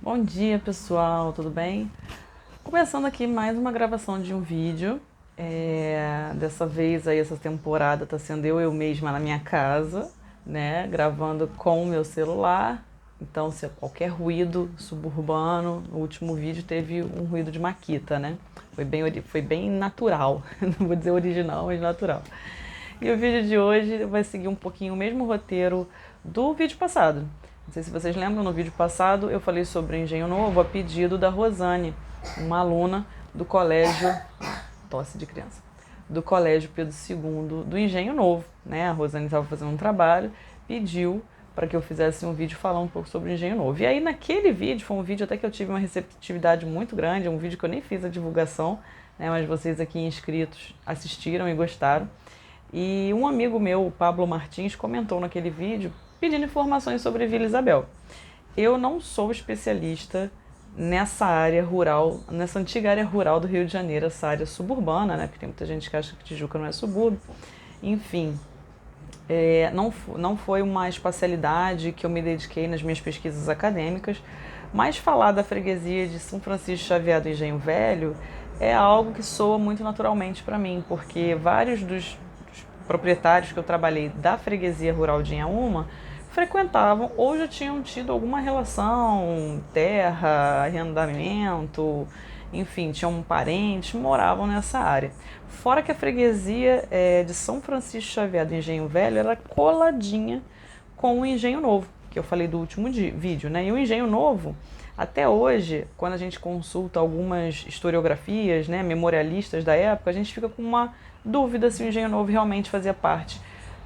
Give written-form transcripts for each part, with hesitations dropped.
Bom dia, pessoal, tudo bem? Começando aqui mais uma gravação de um vídeo. Dessa vez aí, essa temporada tá sendo eu mesma na minha casa, né? Gravando com o meu celular. Então, se qualquer ruído suburbano, no último vídeo teve um ruído de maquita, né? Foi bem natural. Não vou dizer original, mas natural. E o vídeo de hoje vai seguir um pouquinho o mesmo roteiro do vídeo passado. Não sei se vocês lembram, no vídeo passado eu falei sobre o Engenho Novo a pedido da Rosane, uma aluna do colégio, tosse de criança, do colégio Pedro II do Engenho Novo, né? A Rosane estava fazendo um trabalho, pediu para que eu fizesse um vídeo falando um pouco sobre o Engenho Novo. E aí naquele vídeo, foi um vídeo até que eu tive uma receptividade muito grande, um vídeo que eu nem fiz a divulgação, né? Mas vocês aqui inscritos assistiram e gostaram. E um amigo meu, o Pablo Martins, comentou naquele vídeo pedindo informações sobre Vila Isabel. Eu não sou especialista nessa área rural, nessa antiga área rural do Rio de Janeiro, essa área suburbana, né? Porque tem muita gente que acha que Tijuca não é subúrbio. Enfim, não foi uma espacialidade que eu me dediquei nas minhas pesquisas acadêmicas, mas falar da freguesia de São Francisco Xavier do Engenho Velho é algo que soa muito naturalmente para mim, porque vários dos proprietários que eu trabalhei da freguesia rural de Inhaúma frequentavam ou já tinham tido alguma relação, terra, arrendamento, enfim, tinham parentes, moravam nessa área. Fora que a freguesia de São Francisco Xavier do Engenho Velho era coladinha com o Engenho Novo, que eu falei do último vídeo, né? E o Engenho Novo, até hoje, quando a gente consulta algumas historiografias, né, memorialistas da época, a gente fica com uma dúvida se o Engenho Novo realmente fazia parte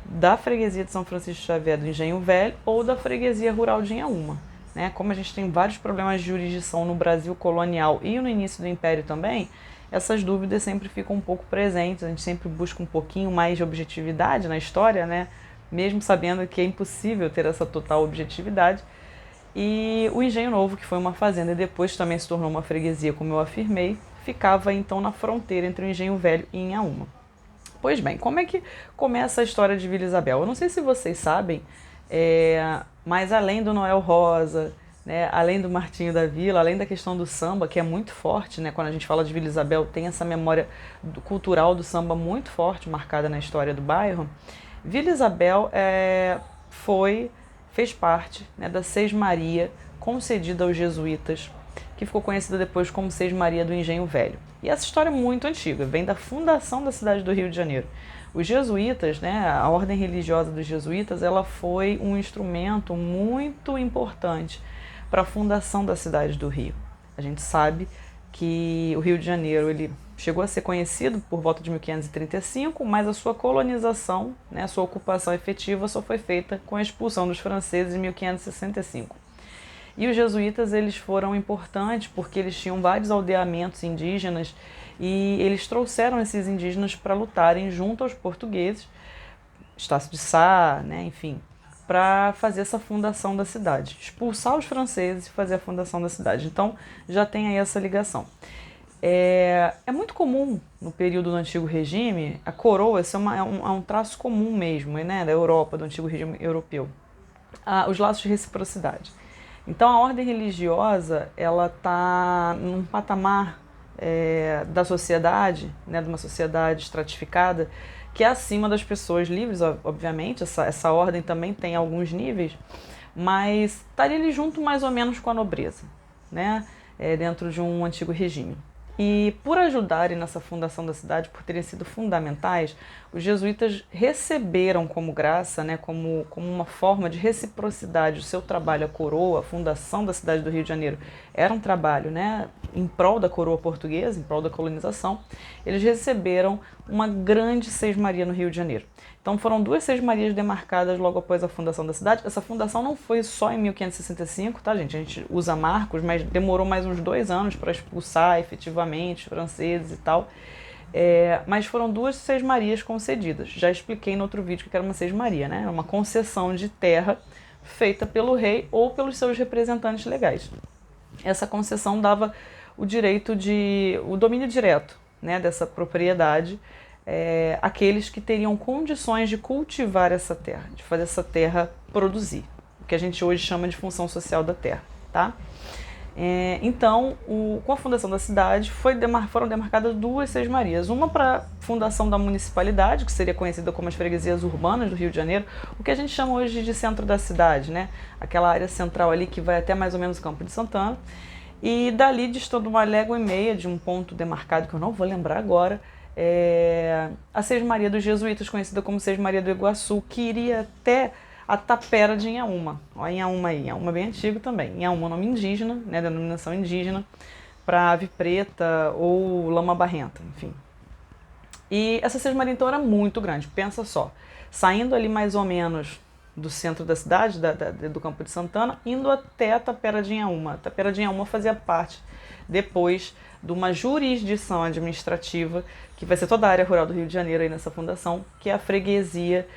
da freguesia de São Francisco Xavier do Engenho Velho ou da freguesia rural de Inhaúma. Né? Como a gente tem vários problemas de jurisdição no Brasil colonial e no início do Império também, essas dúvidas sempre ficam um pouco presentes, a gente sempre busca um pouquinho mais de objetividade na história, né? Mesmo sabendo que é impossível ter essa total objetividade. E o Engenho Novo, que foi uma fazenda e depois também se tornou uma freguesia, como eu afirmei, ficava então na fronteira entre o Engenho Velho e Inhaúma. Pois bem, como é que começa a história de Vila Isabel? Eu não sei se vocês sabem, mas além do Noel Rosa, né, além do Martinho da Vila, além da questão do samba, que é muito forte, né, quando a gente fala de Vila Isabel, tem essa memória cultural do samba muito forte, marcada na história do bairro. Vila Isabel fez parte, né, da Sesmaria concedida aos jesuítas, que ficou conhecida depois como Sesmaria do Engenho Velho. E essa história é muito antiga, vem da fundação da cidade do Rio de Janeiro. Os jesuítas, né, a ordem religiosa dos jesuítas, ela foi um instrumento muito importante para a fundação da cidade do Rio. A gente sabe que o Rio de Janeiro ele chegou a ser conhecido por volta de 1535, mas a sua colonização, né, a sua ocupação efetiva só foi feita com a expulsão dos franceses em 1565. E os jesuítas eles foram importantes porque eles tinham vários aldeamentos indígenas e eles trouxeram esses indígenas para lutarem junto aos portugueses, Estácio de Sá, né, enfim, para fazer essa fundação da cidade, expulsar os franceses e fazer a fundação da cidade. Então já tem aí essa ligação. É muito comum no período do Antigo Regime, a coroa, esse é um traço comum mesmo, né, da Europa, do Antigo Regime Europeu, os laços de reciprocidade. Então a ordem religiosa ela está num patamar da sociedade, né, de uma sociedade estratificada, que é acima das pessoas livres, obviamente, essa ordem também tem alguns níveis, mas estaria ali junto mais ou menos com a nobreza, né, dentro de um antigo regime. E por ajudarem nessa fundação da cidade, por terem sido fundamentais, os jesuítas receberam como graça, né, como uma forma de reciprocidade, o seu trabalho, a coroa, a fundação da cidade do Rio de Janeiro, era um trabalho, né, em prol da coroa portuguesa, em prol da colonização. Eles receberam uma grande sesmaria no Rio de Janeiro. Então foram duas sesmarias demarcadas logo após a fundação da cidade. Essa fundação não foi só em 1565, tá, gente? A gente usa marcos, mas demorou mais uns 2 anos para expulsar efetivamente os franceses e tal. Mas foram duas sesmarias concedidas. Já expliquei no outro vídeo que era uma sesmaria, né? Uma concessão de terra feita pelo rei ou pelos seus representantes legais. Essa concessão dava o domínio direto, né, dessa propriedade, aqueles que teriam condições de cultivar essa terra, de fazer essa terra produzir, o que a gente hoje chama de função social da terra, tá? Então, com a fundação da cidade, foram demarcadas 2 sesmarias. Uma para a fundação da municipalidade, que seria conhecida como as freguesias urbanas do Rio de Janeiro, o que a gente chama hoje de centro da cidade, né? Aquela área central ali que vai até mais ou menos o Campo de Santana. E dali, distando 1,5 léguas de um ponto demarcado, que eu não vou lembrar agora, a Sesmaria dos Jesuítas, conhecida como Sesmaria do Iguaçu, que iria até a Tapera de Inhaúma. Olha Inhaúma aí, Inhaúma bem antigo também. Inhaúma é nome indígena, né, denominação indígena, para ave preta ou lama barrenta, enfim. E essa Sesmaria então era muito grande, pensa só. Saindo ali mais ou menos do centro da cidade, do Campo de Santana, indo até a Tapera de Inhaúma. A Tapera de Inhaúma fazia parte depois de uma jurisdição administrativa, que vai ser toda a área rural do Rio de Janeiro aí nessa fundação, que é a freguesia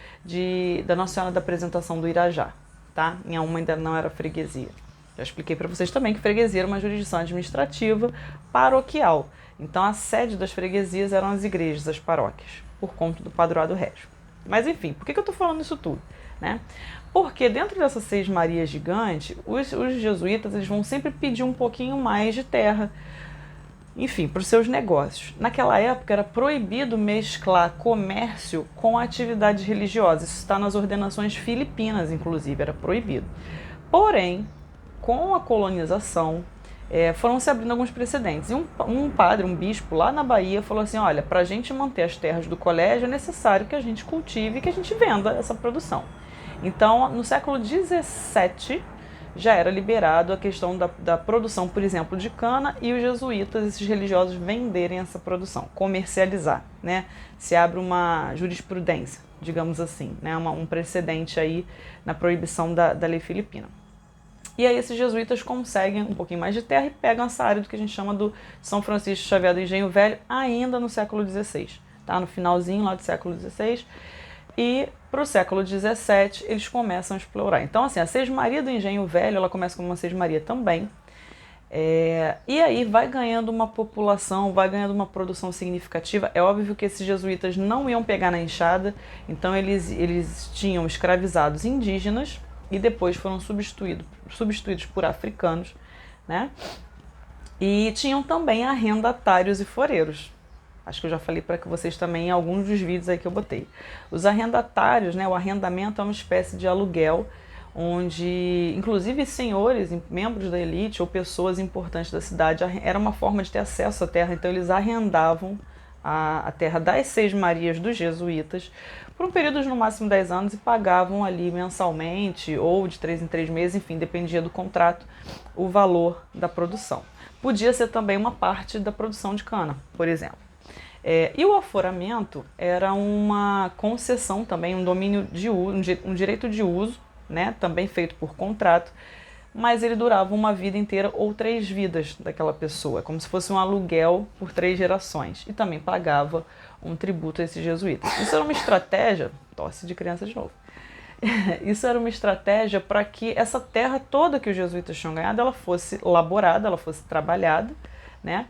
da Nossa Senhora da Apresentação do Irajá, tá? Inhaúma ainda não era freguesia. Já expliquei para vocês também que freguesia era uma jurisdição administrativa paroquial. Então a sede das freguesias eram as igrejas, as paróquias, por conta do padroado régio. Mas enfim, por que eu estou falando isso tudo? Né? Porque dentro dessas sesmarias gigantes, os jesuítas eles vão sempre pedir um pouquinho mais de terra, enfim, para os seus negócios. Naquela época era proibido mesclar comércio com atividades religiosas. Isso está nas ordenações filipinas, inclusive, era proibido. Porém, com a colonização, foram se abrindo alguns precedentes. E um padre, um bispo lá na Bahia falou assim, olha, para a gente manter as terras do colégio é necessário que a gente cultive e que a gente venda essa produção. Então, no século XVII, já era liberado a questão da produção, por exemplo, de cana, e os jesuítas, esses religiosos, venderem essa produção, comercializar, né? Se abre uma jurisprudência, digamos assim, né? Um precedente aí na proibição da lei filipina. E aí esses jesuítas conseguem um pouquinho mais de terra e pegam essa área do que a gente chama do São Francisco Xavier do Engenho Velho, ainda no século XVI, tá? No finalzinho lá do século XVI. E para o século XVII eles começam a explorar. Então, assim, a Sesmaria do Engenho Velho, ela começa como uma sesmaria também. E aí vai ganhando uma população, vai ganhando uma produção significativa. É óbvio que esses jesuítas não iam pegar na enxada, então eles tinham escravizados indígenas e depois foram substituídos por africanos, né? E tinham também arrendatários e foreiros. Acho que eu já falei para vocês também em alguns dos vídeos aí que eu botei. Os arrendatários, né, o arrendamento é uma espécie de aluguel, onde inclusive senhores, membros da elite ou pessoas importantes da cidade, era uma forma de ter acesso à terra, então eles arrendavam a terra das sesmarias dos jesuítas por um período de no máximo 10 anos e pagavam ali mensalmente ou de 3 em 3 meses, enfim, dependia do contrato, o valor da produção. Podia ser também uma parte da produção de cana, por exemplo. E o aforamento era uma concessão também, um domínio de uso, um direito de uso, né, também feito por contrato, mas ele durava uma vida inteira ou 3 vidas daquela pessoa, como se fosse um aluguel por 3 gerações, e também pagava um tributo a esses jesuítas. Isso era uma estratégia, tosse de criança de novo, isso era uma estratégia para que essa terra toda que os jesuítas tinham ganhado, ela fosse laborada, ela fosse trabalhada, né?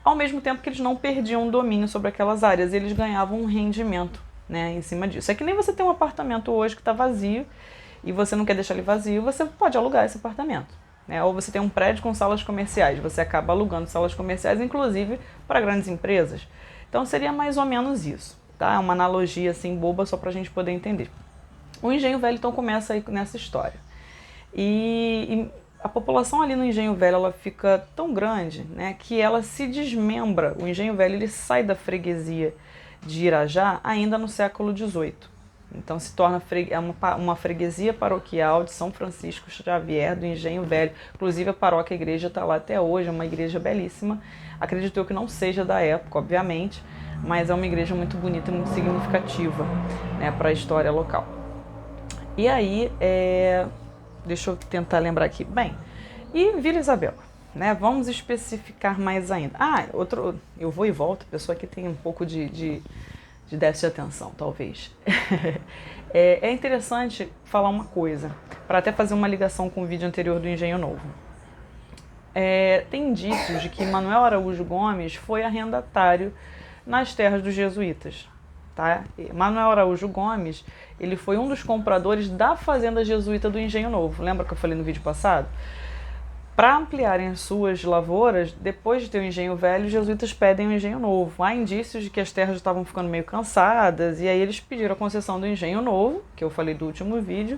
Ao mesmo tempo que eles não perdiam o domínio sobre aquelas áreas, eles ganhavam um rendimento, né, em cima disso. É que nem você tem um apartamento hoje que está vazio e você não quer deixar ele vazio, você pode alugar esse apartamento, né? Ou você tem um prédio com salas comerciais, você acaba alugando salas comerciais, inclusive para grandes empresas. Então seria mais ou menos isso, tá? É uma analogia assim boba só para a gente poder entender. O Engenho Velho então começa aí nessa história. E a população ali no Engenho Velho ela fica tão grande, né, que ela se desmembra. O Engenho Velho ele sai da freguesia de Irajá ainda no século XVIII. Então se torna uma freguesia paroquial de São Francisco Xavier do Engenho Velho. Inclusive a paróquia, a igreja está lá até hoje, é uma igreja belíssima. Acredito eu que não seja da época, obviamente, mas é uma igreja muito bonita e muito significativa, né, para a história local. E aí, deixa eu tentar lembrar aqui. Bem, e Vila Isabel, né? Vamos especificar mais ainda. Eu vou e volto, a pessoa aqui tem um pouco de déficit de atenção, talvez. É interessante falar uma coisa, para até fazer uma ligação com o vídeo anterior do Engenho Novo. Tem indícios de que Manuel Araújo Gomes foi arrendatário nas terras dos jesuítas. Tá? Manuel Araújo Gomes, ele foi um dos compradores da fazenda jesuíta do Engenho Novo. Lembra que eu falei no vídeo passado? Para ampliarem as suas lavouras, depois de ter o engenho velho, os jesuítas pedem um engenho novo. Há indícios de que as terras estavam ficando meio cansadas, e aí eles pediram a concessão do engenho novo, que eu falei do último vídeo,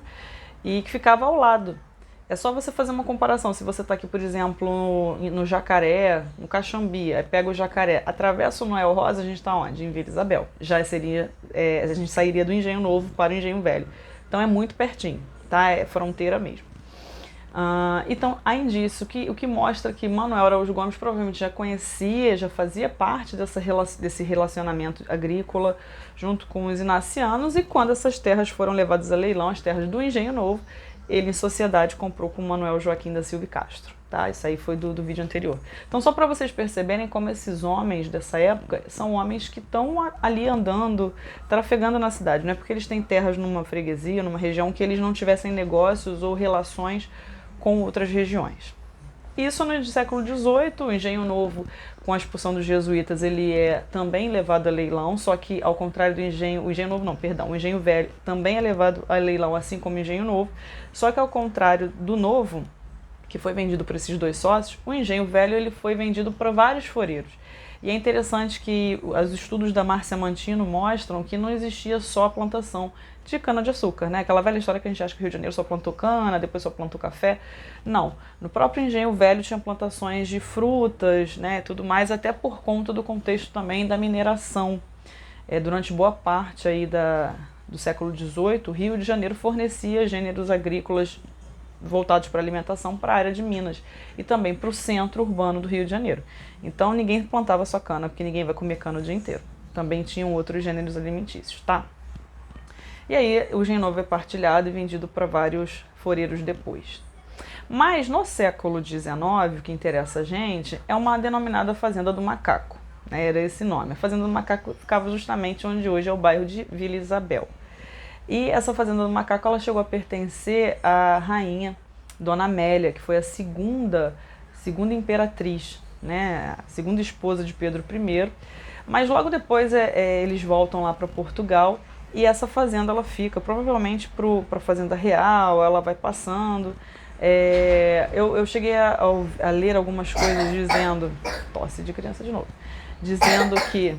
e que ficava ao lado. É só você fazer uma comparação. Se você está aqui, por exemplo, no Jacaré, no Caxambi, aí pega o Jacaré, atravessa o Noel Rosa, a gente está onde? Em Vila Isabel. Já seria, a gente sairia do engenho novo para o engenho velho. Então é muito pertinho, tá? É fronteira mesmo. Então há indício o que mostra que Manuel Araújo Gomes provavelmente já conhecia, já fazia parte desse relacionamento agrícola junto com os inacianos, e quando essas terras foram levadas a leilão, as terras do Engenho Novo, ele em sociedade comprou com Manuel Joaquim da Silva e Castro. Tá? Isso aí foi do vídeo anterior. Então só para vocês perceberem como esses homens dessa época são homens que estão ali andando, trafegando na cidade. Não é porque eles têm terras numa freguesia, numa região, que eles não tivessem negócios ou relações com outras regiões. Isso no século XVIII, o Engenho Novo, com a expulsão dos jesuítas, ele é também levado a leilão, só que ao contrário do Engenho Novo não, perdão, o Engenho Velho também é levado a leilão, assim como o Engenho Novo, só que ao contrário do Novo, que foi vendido por esses dois sócios, o Engenho Velho ele foi vendido para vários foreiros. E é interessante que os estudos da Márcia Mantino mostram que não existia só a plantação de cana-de-açúcar, né? Aquela velha história que a gente acha que o Rio de Janeiro só plantou cana, depois só plantou café. Não, no próprio Engenho Velho tinha plantações de frutas, né, tudo mais, até por conta do contexto também da mineração. Durante boa parte aí do século XVIII, o Rio de Janeiro fornecia gêneros agrícolas voltados para alimentação para a área de Minas e também para o centro urbano do Rio de Janeiro. Então ninguém plantava só cana, porque ninguém vai comer cana o dia inteiro. Também tinham outros gêneros alimentícios, tá? E aí o engenho novo é partilhado e vendido para vários foreiros depois. Mas no século XIX, o que interessa a gente é uma denominada Fazenda do Macaco, né? Era esse nome. A Fazenda do Macaco ficava justamente onde hoje é o bairro de Vila Isabel. E essa Fazenda do Macaco ela chegou a pertencer à rainha Dona Amélia, que foi a segunda imperatriz, né? A segunda esposa de Pedro I. Mas logo depois eles voltam lá para Portugal e essa fazenda ela fica provavelmente para a Fazenda Real, ela vai passando. Eu cheguei a ler algumas coisas dizendo, tosse de criança de novo, dizendo que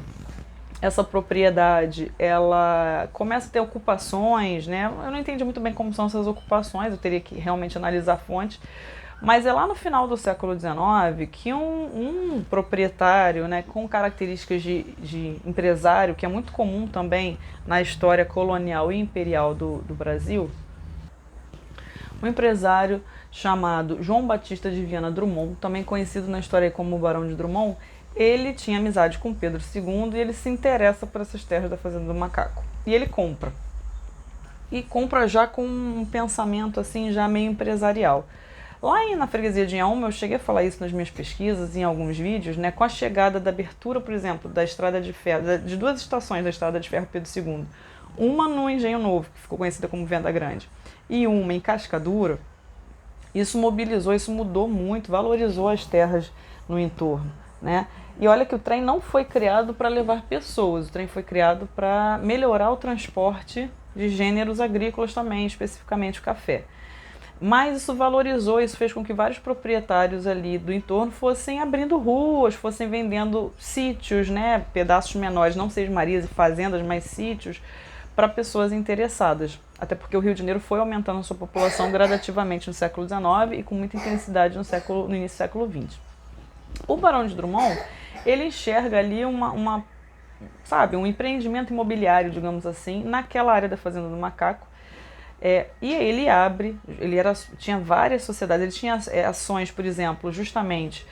essa propriedade, ela começa a ter ocupações, né? Eu não entendi muito bem como são essas ocupações, eu teria que realmente analisar a fonte, mas é lá no final do século XIX que um proprietário, né, com características de empresário, que é muito comum também na história colonial e imperial do Brasil, um empresário chamado João Batista de Viana Drummond, também conhecido na história como Barão de Drummond, ele tinha amizade com Pedro II e ele se interessa por essas terras da Fazenda do Macaco. E ele compra. E compra já com um pensamento assim, já meio empresarial. Lá na freguesia de Inhaúma, eu cheguei a falar isso nas minhas pesquisas, em alguns vídeos, né, com a chegada da abertura, por exemplo, da estrada de ferro, de duas estações da estrada de ferro Pedro II. Uma no Engenho Novo, que ficou conhecida como Venda Grande, e uma em Cascadura. Isso mobilizou, isso mudou muito, valorizou as terras no entorno, né? E olha que o trem não foi criado para levar pessoas, o trem foi criado para melhorar o transporte de gêneros agrícolas também, especificamente o café. Mas isso valorizou, isso fez com que vários proprietários ali do entorno fossem abrindo ruas, fossem vendendo sítios, né, pedaços menores, não sesmarias e fazendas, mas sítios, para pessoas interessadas. Até porque o Rio de Janeiro foi aumentando a sua população gradativamente no século XIX e com muita intensidade no início do século XX. O Barão de Drummond, ele enxerga ali um empreendimento imobiliário, digamos assim, naquela área da Fazenda do Macaco. E ele tinha várias sociedades, ele tinha ações, por exemplo, justamente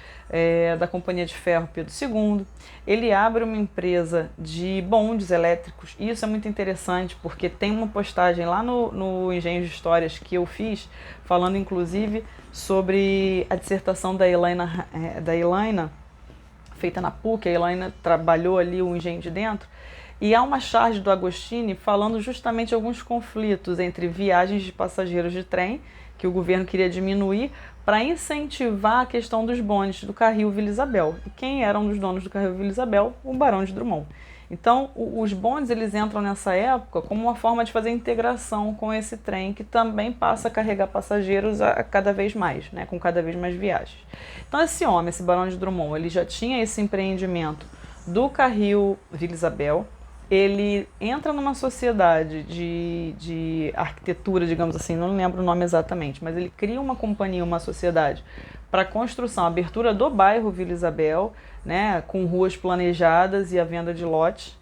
da Companhia de Ferro Pedro II. Ele abre uma empresa de bondes elétricos, e isso é muito interessante porque tem uma postagem lá no Engenho de Histórias que eu fiz, falando inclusive sobre a dissertação da Elaina, feita na PUC. A Elaina trabalhou ali o engenho de dentro. E há uma charge do Agostini falando justamente de alguns conflitos entre viagens de passageiros de trem, que o governo queria diminuir, para incentivar a questão dos bondes do carril Vila Isabel. E quem era um dos donos do carril Vila Isabel? O Barão de Drummond. Então, os bondes eles entram nessa época como uma forma de fazer integração com esse trem que também passa a carregar passageiros a cada vez mais, né, com cada vez mais viagens. Então, esse homem, esse Barão de Drummond, ele já tinha esse empreendimento do carril Vila Isabel. Ele entra numa sociedade de arquitetura, digamos assim, não lembro o nome exatamente, mas ele cria uma companhia, uma sociedade para a construção, a abertura do bairro Vila Isabel, né, com ruas planejadas e a venda de lotes.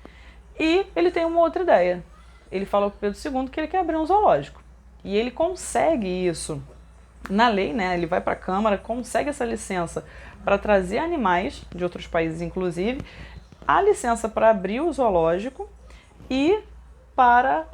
E ele tem uma outra ideia. Ele fala para o Pedro II que ele quer abrir um zoológico. E ele consegue isso na lei, né? Ele vai para a Câmara, consegue essa licença para trazer animais de outros países, inclusive, a licença para abrir o zoológico e para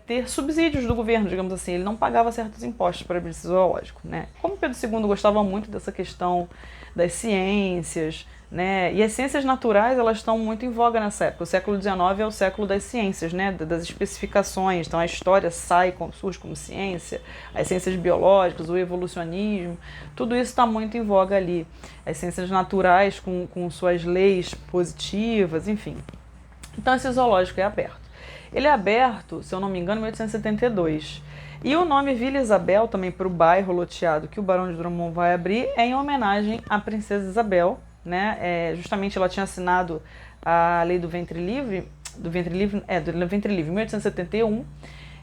ter subsídios do governo, digamos assim. Ele não pagava certos impostos para abrir esse zoológico, né? Como Pedro II gostava muito dessa questão das ciências, né? E as ciências naturais, elas estão muito em voga nessa época. O século XIX é o século das ciências, né? Das especificações. Então a história surge como ciência, as ciências biológicas, o evolucionismo, tudo isso está muito em voga ali. As ciências naturais com suas leis positivas, enfim. Então esse zoológico é aberto. Ele é aberto, se eu não me engano, em 1872. E o nome Vila Isabel, também para o bairro loteado que o Barão de Drummond vai abrir, é em homenagem à Princesa Isabel, né? Justamente ela tinha assinado a lei do ventre livre, do ventre livre em 1871,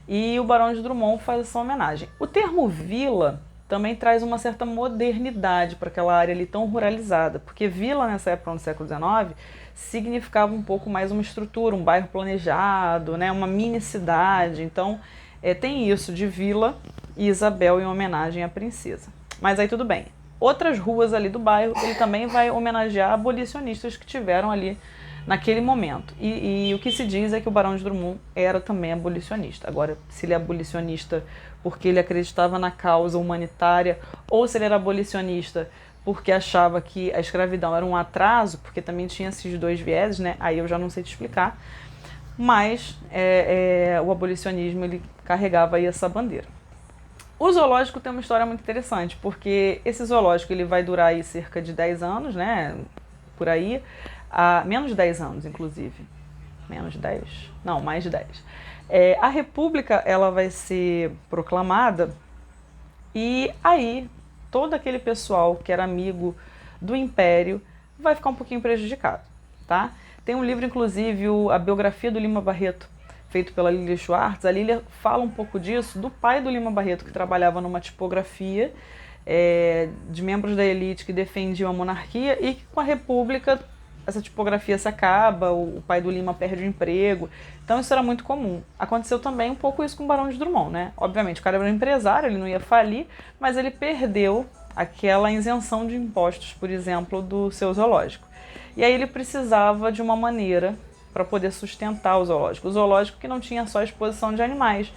e o Barão de Drummond faz essa homenagem. O termo vila também traz uma certa modernidade para aquela área ali tão ruralizada, porque vila nessa época, no século XIX, significava um pouco mais uma estrutura, um bairro planejado, né? Uma mini cidade. Então tem isso de Vila e Isabel em homenagem à princesa. Mas aí tudo bem. Outras ruas ali do bairro, ele também vai homenagear abolicionistas que tiveram ali naquele momento. E o que se diz é que o Barão de Drummond era também abolicionista. Agora, se ele é abolicionista porque ele acreditava na causa humanitária, ou se ele era abolicionista porque achava que a escravidão era um atraso, porque também tinha esses dois vieses, né? Aí eu já não sei te explicar. Mas o abolicionismo, ele carregava aí essa bandeira. O zoológico tem uma história muito interessante, porque esse zoológico ele vai durar aí cerca de 10 anos, né? Por aí, menos de 10 anos, inclusive. Menos de 10? Não, mais de 10. A República ela vai ser proclamada e aí todo aquele pessoal que era amigo do Império vai ficar um pouquinho prejudicado, tá? Tem um livro, inclusive, a biografia do Lima Barreto, feito pela Lilia Schwartz. A Lilia fala um pouco disso, do pai do Lima Barreto, que trabalhava numa tipografia de membros da elite que defendiam a monarquia e que com a República essa tipografia se acaba, o pai do Lima perde o emprego. Então isso era muito comum. Aconteceu também um pouco isso com o Barão de Drummond, né? Obviamente, o cara era um empresário, ele não ia falir, mas ele perdeu aquela isenção de impostos, por exemplo, do seu zoológico. E aí ele precisava de uma maneira para poder sustentar o zoológico. O zoológico que não tinha só exposição de animais,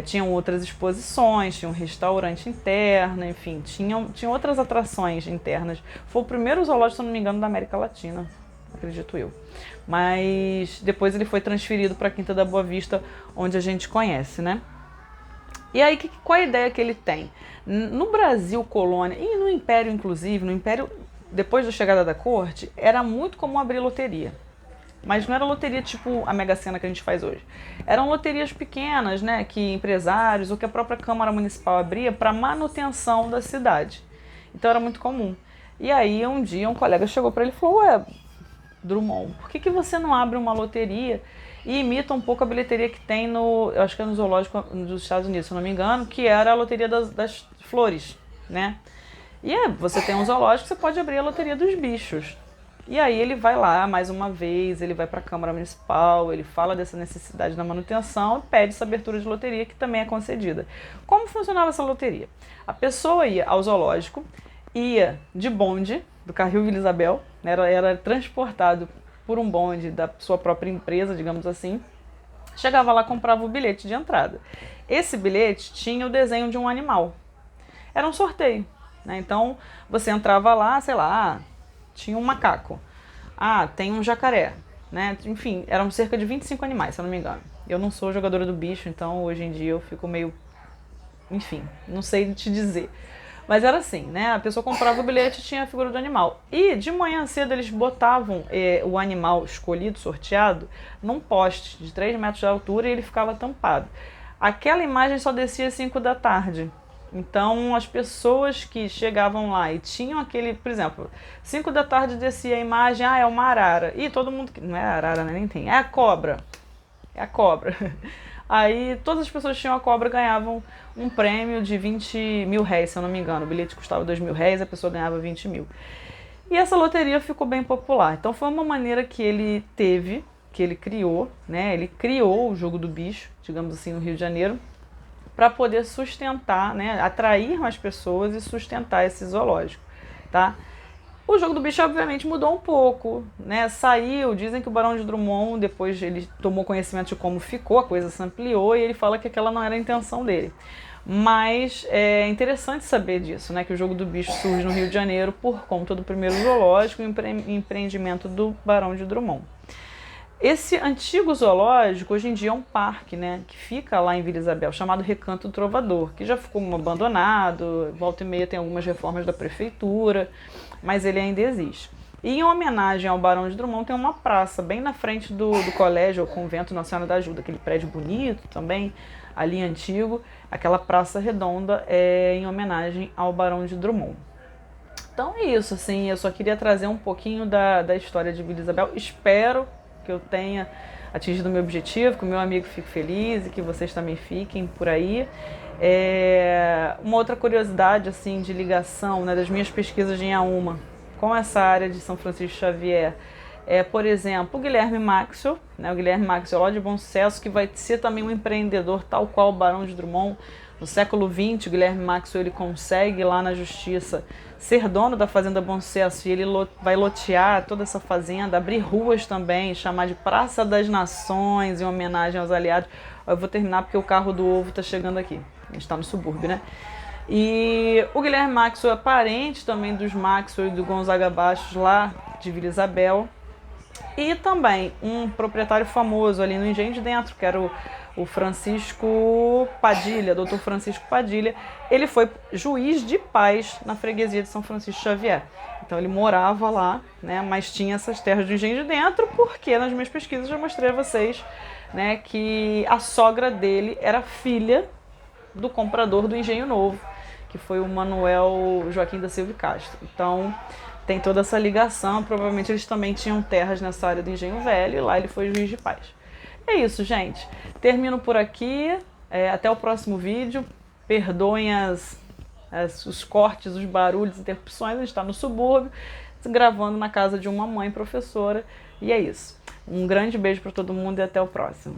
tinham outras exposições, tinha um restaurante interno, enfim, tinham outras atrações internas. Foi o primeiro zoológico, se não me engano, da América Latina, acredito eu. Mas depois ele foi transferido para a Quinta da Boa Vista, onde a gente conhece, né? E aí, qual a ideia que ele tem? No Brasil, colônia, e no Império, inclusive, no Império, depois da chegada da corte, era muito comum abrir loteria. Mas não era loteria tipo a Mega Sena que a gente faz hoje. Eram loterias pequenas, né, que empresários ou que a própria Câmara Municipal abria para manutenção da cidade. Então era muito comum. E aí um dia um colega chegou para ele e falou: ué, Drummond, por que você não abre uma loteria e imita um pouco a bilheteria que tem eu acho que é no Zoológico dos Estados Unidos, se eu não me engano, que era a loteria das flores, né? E você tem um zoológico, você pode abrir a loteria dos bichos. E aí ele vai lá, mais uma vez, ele vai para a Câmara Municipal, ele fala dessa necessidade da manutenção e pede essa abertura de loteria, que também é concedida. Como funcionava essa loteria? A pessoa ia ao zoológico, ia de bonde, do carril Vila Isabel, né, era transportado por um bonde da sua própria empresa, digamos assim, chegava lá, comprava o bilhete de entrada. Esse bilhete tinha o desenho de um animal. Era um sorteio, né? Então você entrava lá, sei lá, tinha um macaco, tem um jacaré, né? Enfim, eram cerca de 25 animais, se eu não me engano. Eu não sou jogadora do bicho, então hoje em dia eu fico meio... Enfim, não sei te dizer. Mas era assim, né? A pessoa comprava o bilhete e tinha a figura do animal. E de manhã cedo eles botavam o animal escolhido, sorteado, num poste de 3 metros de altura e ele ficava tampado. Aquela imagem só descia às 5 da tarde. Então as pessoas que chegavam lá e tinham aquele, por exemplo, 5 da tarde descia a imagem, é uma arara. E todo mundo, não é arara, né? Nem tem, é a cobra. É a cobra. Aí todas as pessoas que tinham a cobra ganhavam um prêmio de 20 mil réis, se eu não me engano. O bilhete custava 2 mil réis, a pessoa ganhava 20 mil. E essa loteria ficou bem popular. Então foi uma maneira que ele teve, que ele criou, né? Ele criou o jogo do bicho, digamos assim, no Rio de Janeiro, para poder sustentar, né? Atrair mais pessoas e sustentar esse zoológico, tá? O jogo do bicho, obviamente, mudou um pouco, né? Saiu, dizem que o Barão de Drummond, depois ele tomou conhecimento de como ficou, a coisa se ampliou e ele fala que aquela não era a intenção dele. Mas é interessante saber disso, né? Que o jogo do bicho surge no Rio de Janeiro por conta do primeiro zoológico e empreendimento do Barão de Drummond. Esse antigo zoológico, hoje em dia, é um parque, né, que fica lá em Vila Isabel, chamado Recanto do Trovador, que já ficou abandonado, volta e meia tem algumas reformas da prefeitura, mas ele ainda existe. E em homenagem ao Barão de Drummond tem uma praça bem na frente do colégio, o Convento Nossa Senhora da Ajuda, aquele prédio bonito também, ali antigo, aquela praça redonda é em homenagem ao Barão de Drummond. Então é isso, assim, eu só queria trazer um pouquinho da história de Vila Isabel, espero que eu tenha atingido o meu objetivo, que o meu amigo fique feliz e que vocês também fiquem por aí. Uma outra curiosidade assim de ligação, né, das minhas pesquisas em Inhaúma com essa área de São Francisco Xavier por exemplo, o Guilherme Maxwell, né, o Guilherme Maxwell lá de Bom Sucesso, que vai ser também um empreendedor tal qual o Barão de Drummond. No século XX, o Guilherme Maxwell ele consegue lá na justiça ser dono da Fazenda Bom Sucesso e ele vai lotear toda essa fazenda, abrir ruas também, chamar de Praça das Nações em homenagem aos aliados. Eu vou terminar porque o carro do ovo está chegando aqui, a gente está no subúrbio, né? E o Guilherme Maxwell é parente também dos Maxwell e do Gonzaga Bastos lá de Vila Isabel. E também um proprietário famoso ali no Engenho de Dentro, que era o Francisco Padilha, Dr. Francisco Padilha. Ele foi juiz de paz na freguesia de São Francisco Xavier. Então ele morava lá, né, mas tinha essas terras do Engenho de Dentro, porque nas minhas pesquisas já mostrei a vocês, né, que a sogra dele era filha do comprador do Engenho Novo, que foi o Manuel Joaquim da Silva Castro. Então tem toda essa ligação, provavelmente eles também tinham terras nessa área do Engenho Velho e lá ele foi juiz de paz. É isso, gente. Termino por aqui. Até o próximo vídeo. Perdoem os cortes, os barulhos, interrupções. A gente está no subúrbio, gravando na casa de uma mãe professora. E é isso. Um grande beijo para todo mundo e até o próximo.